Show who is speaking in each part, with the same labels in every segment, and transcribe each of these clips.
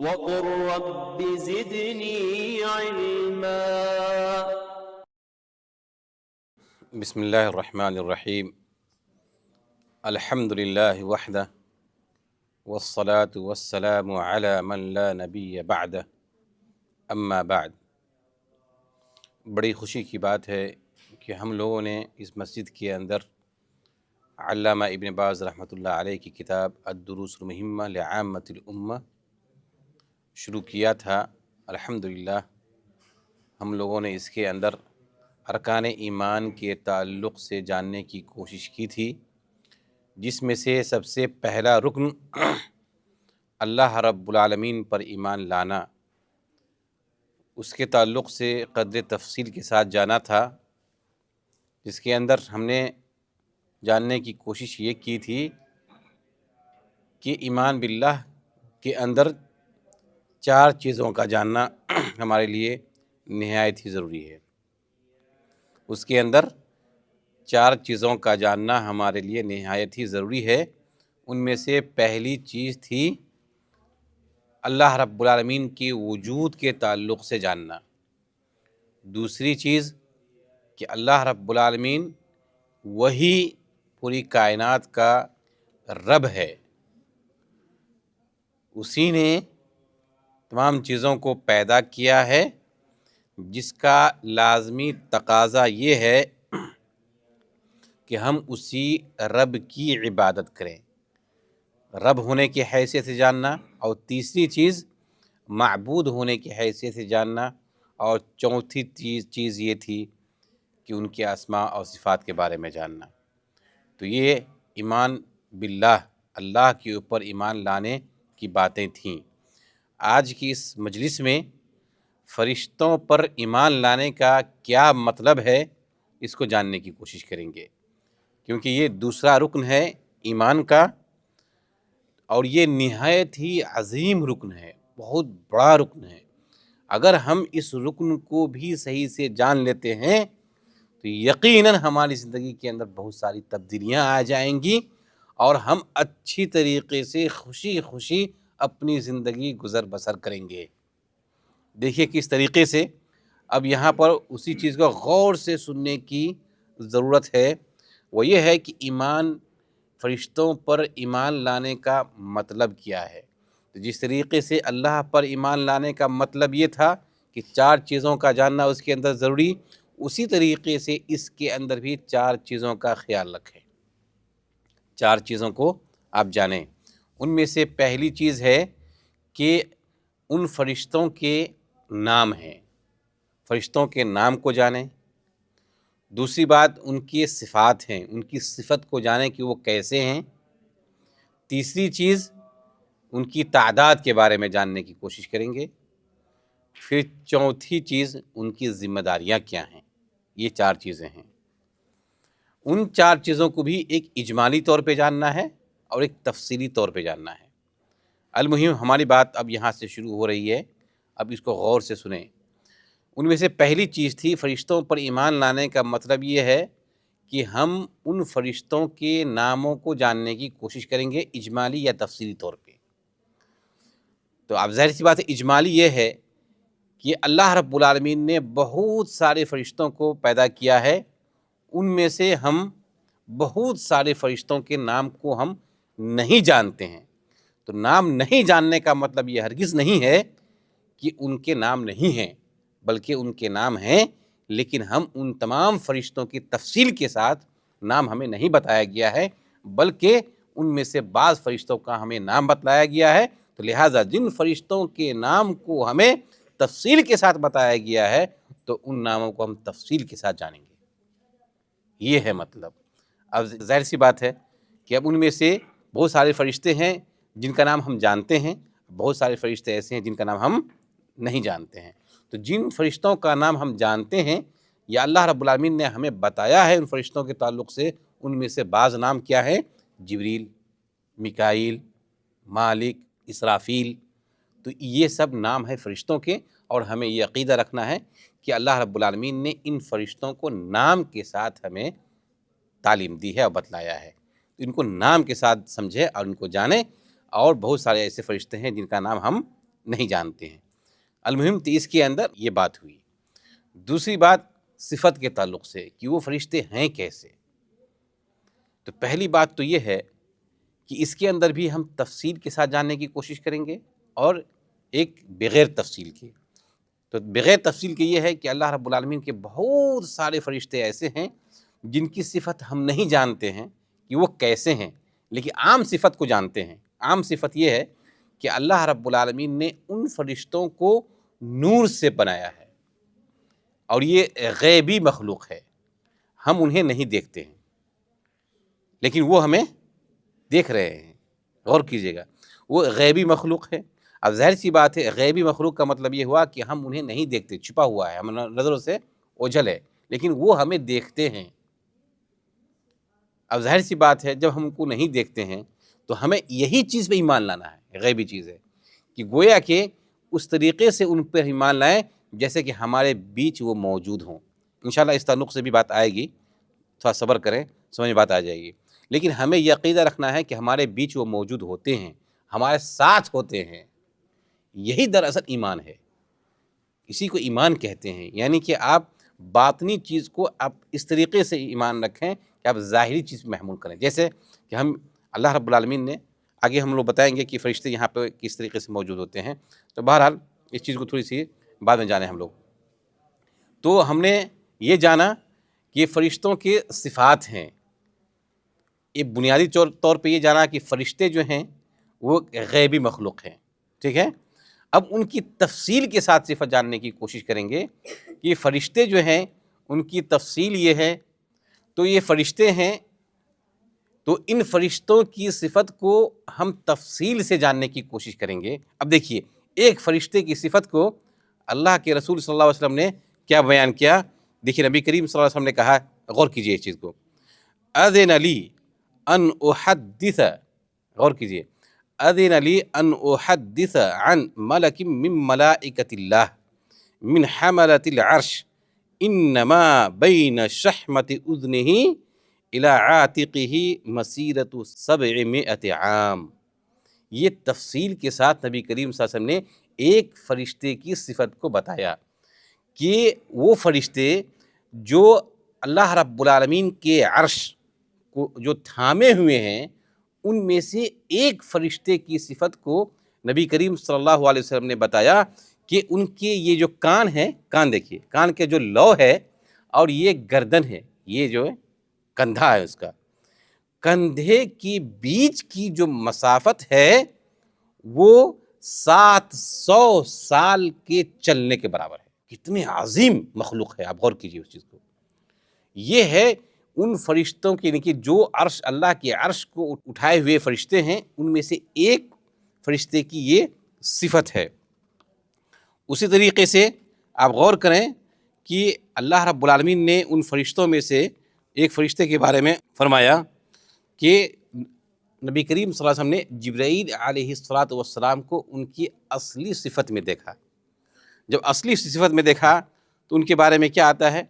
Speaker 1: وقل رب زدني علما۔
Speaker 2: بسم اللہ الرحمن الرحیم۔ الحمد للہ وحدہ والصلاة والسلام علی من لا نبی بعدہ، اما بعد۔ بڑی خوشی کی بات ہے کہ ہم لوگوں نے اس مسجد کے اندر علامہ ابن باز رحمۃ اللہ علیہ کی کتاب الدروس المہمہ لعامۃ الامہ شروع کیا تھا۔ الحمدللہ ہم لوگوں نے اس کے اندر ارکان ایمان کے تعلق سے جاننے کی کوشش کی تھی، جس میں سے سب سے پہلا رکن اللہ رب العالمین پر ایمان لانا، اس کے تعلق سے قدر تفصیل کے ساتھ جانا تھا، جس کے اندر ہم نے جاننے کی کوشش یہ کی تھی کہ ایمان باللہ کے اندر 4 چیزوں کا جاننا ہمارے لیے نہایت ہی ضروری ہے۔ اس کے اندر 4 چیزوں کا جاننا ہمارے لیے نہایت ہی ضروری ہے۔ ان میں سے پہلی چیز تھی اللہ رب العالمین کے وجود کے تعلق سے جاننا۔ دوسری چیز کہ اللہ رب العالمین وہی پوری کائنات کا رب ہے، اسی نے تمام چیزوں کو پیدا کیا ہے، جس کا لازمی تقاضا یہ ہے کہ ہم اسی رب کی عبادت کریں، رب ہونے کی حیثیت سے جاننا، اور تیسری چیز معبود ہونے کی حیثیت سے جاننا، اور چوتھی چیز یہ تھی کہ ان کے اسماء اور صفات کے بارے میں جاننا۔ تو یہ ایمان باللہ، اللہ کے اوپر ایمان لانے کی باتیں تھیں۔ آج کی اس مجلس میں فرشتوں پر ایمان لانے کا کیا مطلب ہے، اس کو جاننے کی کوشش کریں گے، کیونکہ یہ دوسرا رکن ہے ایمان کا، اور یہ نہایت ہی عظیم رکن ہے، بہت بڑا رکن ہے۔ اگر ہم اس رکن کو بھی صحیح سے جان لیتے ہیں تو یقیناً ہماری زندگی کے اندر بہت ساری تبدیلیاں آ جائیں گی، اور ہم اچھی طریقے سے خوشی خوشی اپنی زندگی گزر بسر کریں گے۔ دیکھیے کس طریقے سے، اب یہاں پر اسی چیز کو غور سے سننے کی ضرورت ہے۔ وہ یہ ہے کہ ایمان، فرشتوں پر ایمان لانے کا مطلب کیا ہے۔ تو جس طریقے سے اللہ پر ایمان لانے کا مطلب یہ تھا کہ 4 چیزوں کا جاننا اس کے اندر ضروری، اسی طریقے سے اس کے اندر بھی 4 چیزوں کا خیال رکھیں، 4 چیزوں کو آپ جانیں۔ ان میں سے پہلی چیز ہے کہ ان فرشتوں کے نام ہیں، فرشتوں کے نام کو جانیں۔ دوسری بات ان کی صفات ہیں، ان کی صفت کو جانیں کہ وہ کیسے ہیں۔ تیسری چیز ان کی تعداد کے بارے میں جاننے کی کوشش کریں گے۔ پھر چوتھی چیز ان کی ذمہ داریاں کیا ہیں۔ یہ 4 چیزیں ہیں۔ ان 4 چیزوں کو بھی ایک اجمالی طور پہ جاننا ہے اور ایک تفصیلی طور پہ جاننا ہے۔ المہم ہماری بات اب یہاں سے شروع ہو رہی ہے، اب اس کو غور سے سنیں۔ ان میں سے پہلی چیز تھی فرشتوں پر ایمان لانے کا مطلب یہ ہے کہ ہم ان فرشتوں کے ناموں کو جاننے کی کوشش کریں گے، اجمالی یا تفصیلی طور پہ۔ تو اب ظاہر سی بات ہے، اجمالی یہ ہے کہ اللہ رب العالمین نے بہت سارے فرشتوں کو پیدا کیا ہے، ان میں سے ہم بہت سارے فرشتوں کے نام کو ہم نہیں جانتے ہیں۔ تو نام نہیں جاننے کا مطلب یہ ہرگز نہیں ہے کہ ان کے نام نہیں ہیں، بلکہ ان کے نام ہیں، لیکن ہم ان تمام فرشتوں کی تفصیل کے ساتھ نام ہمیں نہیں بتایا گیا ہے، بلکہ ان میں سے بعض فرشتوں کا ہمیں نام بتلایا گیا ہے۔ تو لہٰذا جن فرشتوں کے نام کو ہمیں تفصیل کے ساتھ بتایا گیا ہے، تو ان ناموں کو ہم تفصیل کے ساتھ جانیں گے۔ یہ ہے مطلب۔ اب ظاہر سی بات ہے کہ اب ان میں سے بہت سارے فرشتے ہیں جن کا نام ہم جانتے ہیں، بہت سارے فرشتے ایسے ہیں جن کا نام ہم نہیں جانتے ہیں۔ تو جن فرشتوں کا نام ہم جانتے ہیں یا اللہ رب العالمین نے ہمیں بتایا ہے ان فرشتوں کے تعلق سے، ان میں سے بعض نام کیا ہیں؟ جبریل، میکائیل، مالک، اسرافیل۔ تو یہ سب نام ہے فرشتوں کے، اور ہمیں یہ عقیدہ رکھنا ہے کہ اللہ رب العالمین نے ان فرشتوں کو نام کے ساتھ ہمیں تعلیم دی ہے اور بتلایا ہے۔ تو ان کو نام کے ساتھ سمجھے اور ان کو جانیں۔ اور بہت سارے ایسے فرشتے ہیں جن کا نام ہم نہیں جانتے ہیں۔ المہم تو اس کے اندر یہ بات ہوئی۔ دوسری بات صفت کے تعلق سے کہ وہ فرشتے ہیں کیسے۔ تو پہلی بات تو یہ ہے کہ اس کے اندر بھی ہم تفصیل کے ساتھ جاننے کی کوشش کریں گے اور ایک بغیر تفصیل کی۔ تو بغیر تفصیل کے یہ ہے کہ اللہ رب العالمین کے بہت سارے فرشتے ایسے ہیں جن کی صفت ہم نہیں جانتے ہیں کہ وہ کیسے ہیں، لیکن عام صفت کو جانتے ہیں۔ عام صفت یہ ہے کہ اللہ رب العالمین نے ان فرشتوں کو نور سے بنایا ہے، اور یہ غیبی مخلوق ہے، ہم انہیں نہیں دیکھتے ہیں لیکن وہ ہمیں دیکھ رہے ہیں۔ غور کیجئے گا، وہ غیبی مخلوق ہے۔ اب ظاہر سی بات ہے، غیبی مخلوق کا مطلب یہ ہوا کہ ہم انہیں نہیں دیکھتے، چھپا ہوا ہے، ہم نظروں سے اوجھل ہے، لیکن وہ ہمیں دیکھتے ہیں۔ اب ظاہر سی بات ہے، جب ہم ان کو نہیں دیکھتے ہیں تو ہمیں یہی چیز پہ ایمان لانا ہے، غیبی چیز ہے، کہ گویا کہ اس طریقے سے ان پہ ایمان لائیں جیسے کہ ہمارے بیچ وہ موجود ہوں۔ انشاءاللہ اس تعلق سے بھی بات آئے گی، تھوڑا صبر کریں، سمجھ بات آ جائے گی۔ لیکن ہمیں یہ عقیدہ رکھنا ہے کہ ہمارے بیچ وہ موجود ہوتے ہیں، ہمارے ساتھ ہوتے ہیں، یہی دراصل ایمان ہے۔ اسی کو ایمان کہتے ہیں، یعنی کہ آپ باطنی چیز کو آپ اس طریقے سے ایمان رکھیں کہ آپ ظاہری چیز پہ محمول کریں۔ جیسے کہ ہم اللہ رب العالمین نے، آگے ہم لوگ بتائیں گے کہ فرشتے یہاں پہ کس طریقے سے موجود ہوتے ہیں، تو بہرحال اس چیز کو تھوڑی سی بعد میں جانیں ہم لوگ۔ تو ہم نے یہ جانا کہ فرشتوں کے صفات ہیں، ایک بنیادی طور پہ یہ جانا کہ فرشتے جو ہیں وہ غیبی مخلوق ہیں، ٹھیک ہے۔ اب ان کی تفصیل کے ساتھ صفت جاننے کی کوشش کریں گے کہ فرشتے جو ہیں ان کی تفصیل یہ ہے، تو یہ فرشتے ہیں، تو ان فرشتوں کی صفت کو ہم تفصیل سے جاننے کی کوشش کریں گے۔ اب دیکھیے، ایک فرشتے کی صفت کو اللہ کے رسول صلی اللہ علیہ وسلم نے کیا بیان کیا، دیکھیے نبی کریم صلی اللہ علیہ وسلم نے کہا، غور کیجئے اس چیز کو، اذن لی ان احدث، غور کیجئے، اذن لی ان احدث عن ملک من ملائکۃ اللہ من حملۃ العرش انما بین شحمۃ اذنہ الی عاتقہ مسیرۃ 700 عام۔ یہ تفصیل کے ساتھ نبی کریم صلی اللہ علیہ وسلم نے ایک فرشتے کی صفت کو بتایا کہ وہ فرشتے جو اللہ رب العالمین کے عرش کو جو تھامے ہوئے ہیں، ان میں سے ایک فرشتے کی صفت کو نبی کریم صلی اللہ علیہ وسلم نے بتایا کہ ان کے یہ جو کان ہیں، کان دیکھیے، کان کے جو لو ہے اور یہ گردن ہے، یہ جو ہے کندھا ہے، اس کا کندھے کی بیچ کی جو مسافت ہے وہ 700 سال کے چلنے کے برابر ہے۔ کتنے عظیم مخلوق ہے، آپ غور کیجئے اس چیز کو۔ یہ ہے ان فرشتوں کے، یعنی کہ جو عرش، اللہ کے عرش کو اٹھائے ہوئے فرشتے ہیں، ان میں سے ایک فرشتے کی یہ صفت ہے۔ اسی طریقے سے آپ غور کریں کہ اللہ رب العالمین نے ان فرشتوں میں سے ایک فرشتے کے بارے میں فرمایا کہ نبی کریم صلی اللہ علیہ وسلم نے جبرائیل علیہ السلام کو ان کی اصلی صفت میں دیکھا۔ جب اصلی صفت میں دیکھا تو ان کے بارے میں کیا آتا ہے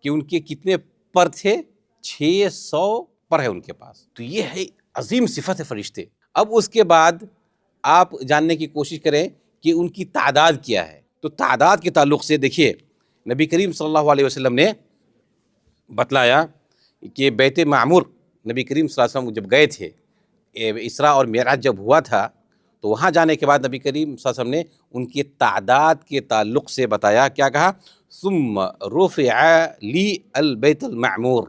Speaker 2: کہ ان کے کتنے پر تھے؟ 600 پر ہے ان کے پاس۔ تو یہ ہے عظیم صفت ہے فرشتے۔ اب اس کے بعد آپ جاننے کی کوشش کریں کہ ان کی تعداد کیا ہے۔ تو تعداد کے تعلق سے دیکھیے، نبی کریم صلی اللہ علیہ وسلم نے بتلایا کہ بیت معمور، نبی کریم صلی اللہ علیہ وسلم جب گئے تھے، اسراء اور معراج جب ہوا تھا، تو وہاں جانے کے بعد نبی کریم صلی اللہ علیہ وسلم نے ان کی تعداد کے تعلق سے بتایا، کیا کہا؟ ثم رفع لی البیت المعمور،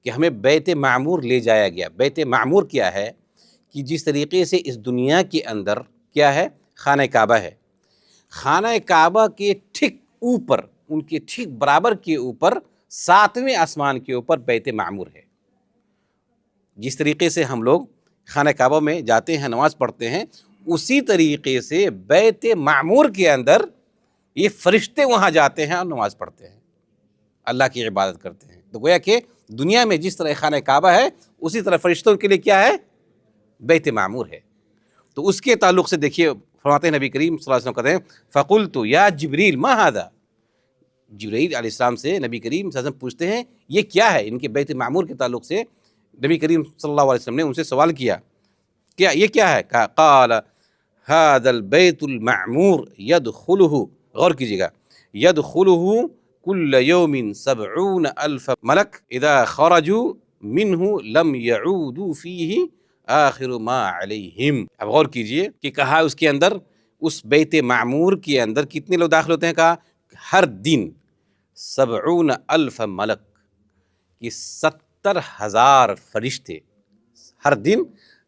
Speaker 2: کہ ہمیں بیت معمور لے جایا گیا۔ بیت معمور کیا ہے؟ کہ جس طریقے سے اس دنیا کے اندر کیا ہے؟ خانہ کعبہ ہے، خانہ کعبہ کے ٹھیک اوپر، ان کے ٹھیک برابر کے اوپر، 7ویں آسمان کے اوپر بیت معمور ہے۔ جس طریقے سے ہم لوگ خانہ کعبہ میں جاتے ہیں، نماز پڑھتے ہیں، اسی طریقے سے بیت معمور کے اندر یہ فرشتے وہاں جاتے ہیں اور نماز پڑھتے ہیں، اللہ کی عبادت کرتے ہیں۔ تو گویا کہ دنیا میں جس طرح خانہ کعبہ ہے، اسی طرح فرشتوں کے لیے کیا ہے؟ بیت معمور ہے۔ تو اس کے تعلق سے دیکھیے، فرماتے ہیں نبی کریم صلی اللہ علیہ وسلم کہتے ہیں فَقُلْتُ يَا جِبْرِيلُ مَا هَذَا، جبرائیل علیہ السلام سے نبی کریم صلی اللہ علیہ وسلم پوچھتے ہیں یہ کیا ہے؟ ان کے بیت معمور کے تعلق سے نبی کریم صلی اللہ علیہ وسلم نے ان سے سوال کیا، کیا یہ کیا ہے؟ قال ھذا البیت المعمور یدخلہ، غور کیجیے گا، یدخلہ کل یوم 70,000 ملک اذا خرجوا منہ لم یعودوا فیہ آخر ما علیہم۔ اب غور کیجئے کہ کہا اس کے اندر، اس بیت معمور کے اندر کتنے لوگ داخل ہوتے ہیں؟ کہا ہر دن 70,000 ملک، کہ 70,000 فرشتے، ہر دن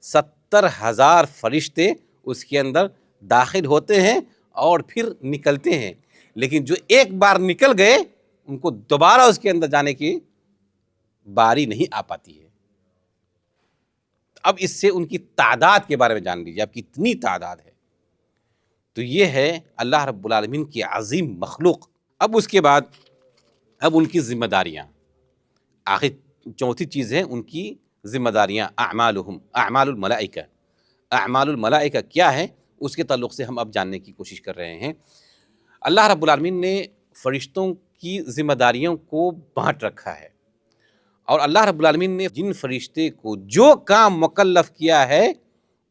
Speaker 2: 70,000 فرشتے اس کے اندر داخل ہوتے ہیں اور پھر نکلتے ہیں، لیکن جو ایک بار نکل گئے ان کو دوبارہ اس کے اندر جانے کی باری نہیں آ پاتی ہے۔ اب اس سے ان کی تعداد کے بارے میں جان لیجیے، اب کتنی تعداد ہے۔ تو یہ ہے اللہ رب العالمین کی عظیم مخلوق۔ اب اس کے بعد اب ان کی ذمہ داریاں، آخر چوتھی چیز ہے ان کی ذمہ داریاں، اعمالہم، اعمال الملائکہ۔ اعمال الملائکہ کیا ہے، اس کے تعلق سے ہم اب جاننے کی کوشش کر رہے ہیں۔ اللہ رب العالمین نے فرشتوں کی ذمہ داریوں کو بانٹ رکھا ہے، اور اللہ رب العالمین نے جن فرشتے کو جو کام مکلف کیا ہے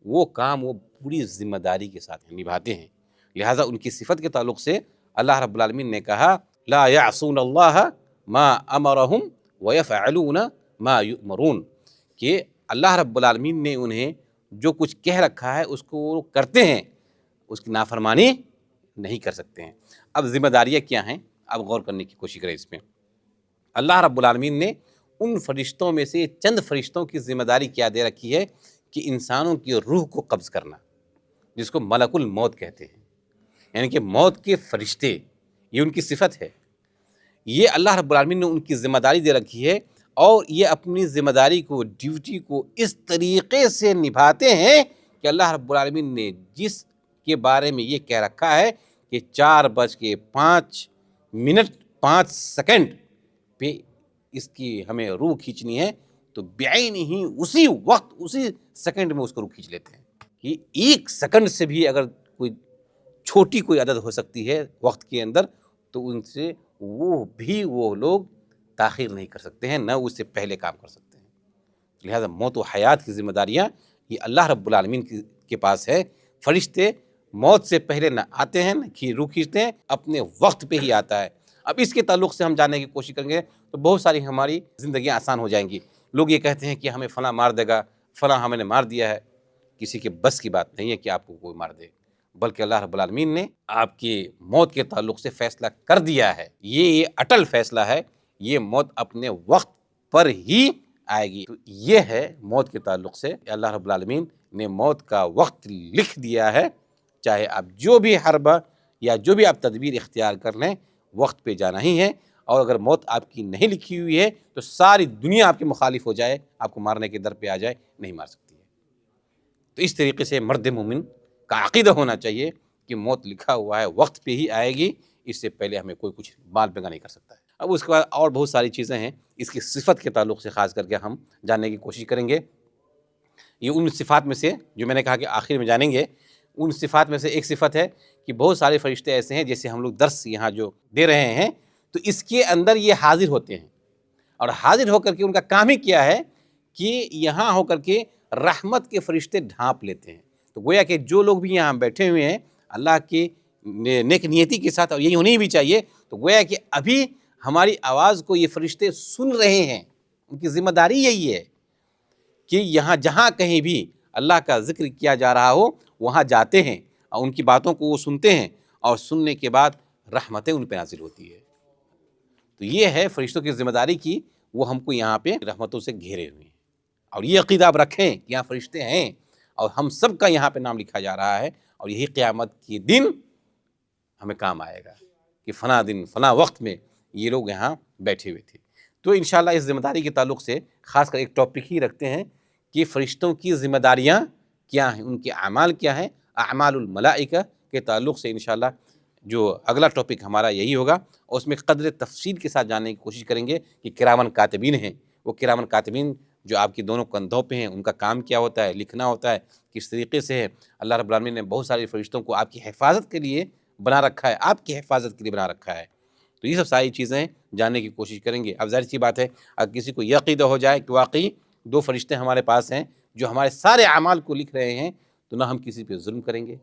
Speaker 2: وہ کام وہ پوری ذمہ داری کے ساتھ نبھاتے ہیں۔ لہٰذا ان کی صفت کے تعلق سے اللہ رب العالمین نے کہا لا یعصون اللہ ما امرہم ویفعلون ما یؤمرون، کہ اللہ رب العالمین نے انہیں جو کچھ کہہ رکھا ہے اس کو وہ کرتے ہیں، اس کی نافرمانی نہیں کر سکتے ہیں۔ اب ذمہ داریاں کیا ہیں، اب غور کرنے کی کوشش کریں اس میں۔ اللہ رب العالمین نے ان فرشتوں میں سے چند فرشتوں کی ذمہ داری کیا دے رکھی ہے کہ انسانوں کی روح کو قبض کرنا، جس کو ملک الموت کہتے ہیں، یعنی کہ موت کے فرشتے، یہ ان کی صفت ہے۔ یہ اللہ رب العالمین نے ان کی ذمہ داری دے رکھی ہے، اور یہ اپنی ذمہ داری کو، ڈیوٹی کو اس طریقے سے نبھاتے ہیں کہ اللہ رب العالمین نے جس کے بارے میں یہ کہہ رکھا ہے کہ 4:05 پہ اس کی ہمیں روح کھینچنی ہے، تو بعین ہی اسی وقت، اسی سیکنڈ میں اس کو روح کھینچ لیتے ہیں۔ کہ 1 سیکنڈ سے بھی اگر کوئی چھوٹی کوئی عدد ہو سکتی ہے وقت کے اندر، تو ان سے وہ لوگ تاخیر نہیں کر سکتے ہیں، نہ اس سے پہلے کام کر سکتے ہیں۔ لہذا موت و حیات کی ذمہ داریاں یہ اللہ رب العالمین کے پاس ہے۔ فرشتے موت سے پہلے نہ آتے ہیں، نہ روح کھینچتے ہیں، اپنے وقت پہ ہی آتا ہے۔ اب اس کے تعلق سے ہم جاننے کی کوشش کریں گے تو بہت ساری ہماری زندگیاں آسان ہو جائیں گی۔ لوگ یہ کہتے ہیں کہ ہمیں فلاں مار دے گا، فلاں ہمیں نے مار دیا ہے۔ کسی کے بس کی بات نہیں ہے کہ آپ کو کوئی مار دے، بلکہ اللہ رب العالمین نے آپ کی موت کے تعلق سے فیصلہ کر دیا ہے۔ یہ اٹل فیصلہ ہے، یہ موت اپنے وقت پر ہی آئے گی۔ تو یہ ہے موت کے تعلق سے اللہ رب العالمین نے موت کا وقت لکھ دیا ہے، چاہے آپ جو بھی حربہ یا جو بھی آپ تدبیر اختیار کر لیں، وقت پہ جانا ہی ہے۔ اور اگر موت آپ کی نہیں لکھی ہوئی ہے تو ساری دنیا آپ کے مخالف ہو جائے، آپ کو مارنے کے در پہ آ جائے، نہیں مار سکتی ہے۔ تو اس طریقے سے مرد مومن کا عقیدہ ہونا چاہیے کہ موت لکھا ہوا ہے، وقت پہ ہی آئے گی، اس سے پہلے ہمیں کوئی کچھ بال بنگا نہیں کر سکتا ہے۔ اب اس کے بعد اور بہت ساری چیزیں ہیں، اس کی صفت کے تعلق سے خاص کر کے ہم جاننے کی کوشش کریں گے۔ یہ ان صفات میں سے جو میں نے کہا کہ آخر میں جانیں گے، ان صفات میں سے ایک صفت ہے کہ بہت سارے فرشتے ایسے ہیں، جیسے ہم لوگ درس یہاں جو دے رہے ہیں تو اس کے اندر یہ حاضر ہوتے ہیں، اور حاضر ہو کر کے ان کا کام ہی کیا ہے کہ یہاں ہو کر کے رحمت کے فرشتے ڈھانپ لیتے ہیں۔ تو گویا کہ جو لوگ بھی یہاں بیٹھے ہوئے ہیں اللہ کی نیک نیتی کے ساتھ، اور یہی ہونی بھی چاہیے، تو گویا کہ ابھی ہماری آواز کو یہ فرشتے سن رہے ہیں۔ ان کی ذمہ داری یہی ہے کہ یہاں جہاں کہیں بھی اللہ کا ذکر کیا جا رہا ہو وہاں جاتے ہیں، اور ان کی باتوں کو وہ سنتے ہیں، اور سننے کے بعد رحمتیں ان پہ نازل ہوتی ہے۔ تو یہ ہے فرشتوں کی ذمہ داری کی، وہ ہم کو یہاں پہ رحمتوں سے گھیرے ہوئے ہیں۔ اور یہ عقیدہ آپ رکھیں کہ یہاں فرشتے ہیں، اور ہم سب کا یہاں پہ نام لکھا جا رہا ہے، اور یہی قیامت کے دن ہمیں کام آئے گا کہ فلاں دن فلاں وقت میں یہ لوگ یہاں بیٹھے ہوئے تھے۔ تو انشاءاللہ اس ذمہ داری کے تعلق سے خاص کر ایک ٹاپک ہی رکھتے ہیں کہ فرشتوں کی ذمہ داریاں کیا ہیں، ان کے اعمال کیا ہیں۔ اعمال الملائکہ کے تعلق سے انشاءاللہ جو اگلا ٹاپک ہمارا یہی ہوگا، اور اس میں قدر تفصیل کے ساتھ جاننے کی کوشش کریں گے کہ کرامن کاتبین ہیں، وہ کرامن کاتبین جو آپ کی دونوں کندھوں پہ ہیں، ان کا کام کیا ہوتا ہے، لکھنا ہوتا ہے کس طریقے سے ہے۔ اللہ رب العالمین نے بہت سارے فرشتوں کو آپ کی حفاظت کے لیے بنا رکھا ہے، آپ کی حفاظت کے لیے بنا رکھا ہے۔ تو یہ سب ساری چیزیں جاننے کی کوشش کریں گے۔ اب ظاہر سی بات ہے، اگر کسی کو یہ عقیدہ ہو جائے کہ واقعی 2 فرشتے ہمارے پاس ہیں جو ہمارے سارے اعمال کو لکھ رہے ہیں، تو نہ ہم کسی پہ ظلم کریں گے،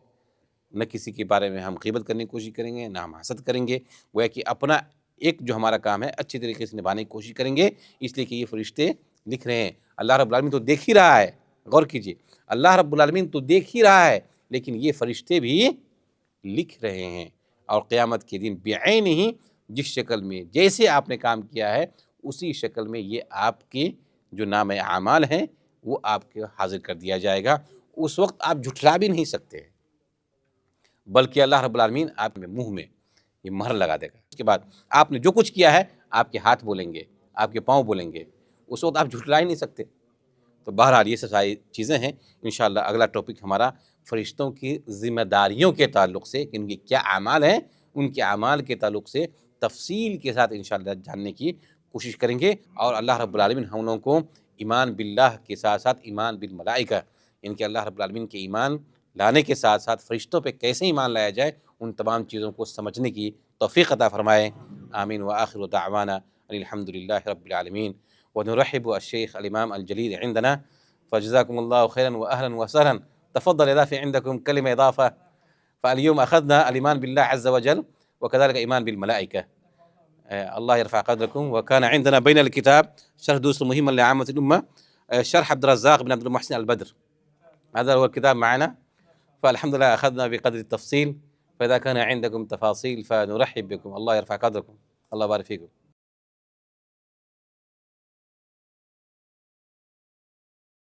Speaker 2: نہ کسی کے بارے میں ہم غیبت کرنے کی کوشش کریں گے، نہ ہم حسد کریں گے، گویا کہ اپنا ایک جو ہمارا کام ہے اچھی طریقے سے نبھانے کی کوشش کریں گے، اس لیے کہ یہ فرشتے لکھ رہے ہیں۔ اللہ رب العالمین تو دیکھ ہی رہا ہے، غور کیجئے، اللہ رب العالمین تو دیکھ ہی رہا ہے، لیکن یہ فرشتے بھی لکھ رہے ہیں، اور قیامت کے دن بعینہ جس شکل میں جیسے آپ نے کام کیا ہے اسی شکل میں یہ آپ کے جو نام اعمال ہیں وہ آپ کے حاضر کر دیا جائے گا۔ اس وقت آپ جھٹلا بھی نہیں سکتے، بلکہ اللہ رب العالمین آپ کے منہ میں یہ مہر لگا دے گا۔ اس کے بعد آپ نے جو کچھ کیا ہے آپ کے ہاتھ بولیں گے، آپ کے پاؤں بولیں گے، اس وقت آپ جھٹلا ہی نہیں سکتے۔ تو بہرحال یہ ساری چیزیں ہیں۔ انشاءاللہ اگلا ٹاپک ہمارا فرشتوں کی ذمہ داریوں کے تعلق سے، کہ ان کے کیا اعمال ہیں، ان کے اعمال کے تعلق سے تفصیل کے ساتھ انشاءاللہ جاننے کی کوشش کریں گے، اور اللہ رب العالمین ہم لوگوں کو ایمان باللہ کے ساتھ ساتھ ایمان بالملائکہ، ان کے اللہ رب العالمین کے ایمان لانے کے ساتھ ساتھ فرشتوں پہ کیسے ایمان لایا جائے ان تمام چیزوں کو سمجھنے کی توفیق عطا فرمائے۔ آمین وآخر دعوانا ان الحمد للہ رب العالمین۔ ونرحب الشيخ الإمام الجليل عندنا، فجزاكم الله خيرا وأهلا وسهلا. تفضل إضافة عندكم كلمة إضافة. فاليوم أخذنا الإيمان بالله عز وجل وكذلك إيمان بالملائكة. الله يرفع قدركم. وكان عندنا بين الكتاب شرح دروس مهمة لعامة الأمة، شرح عبد الرزاق بن عبد المحسن البدر، هذا هو الكتاب معنا. فالحمد لله أخذنا بقدر التفصيل، فإذا كان عندكم تفاصيل فنرحب بكم. الله يرفع قدركم، الله يبارك فيكم.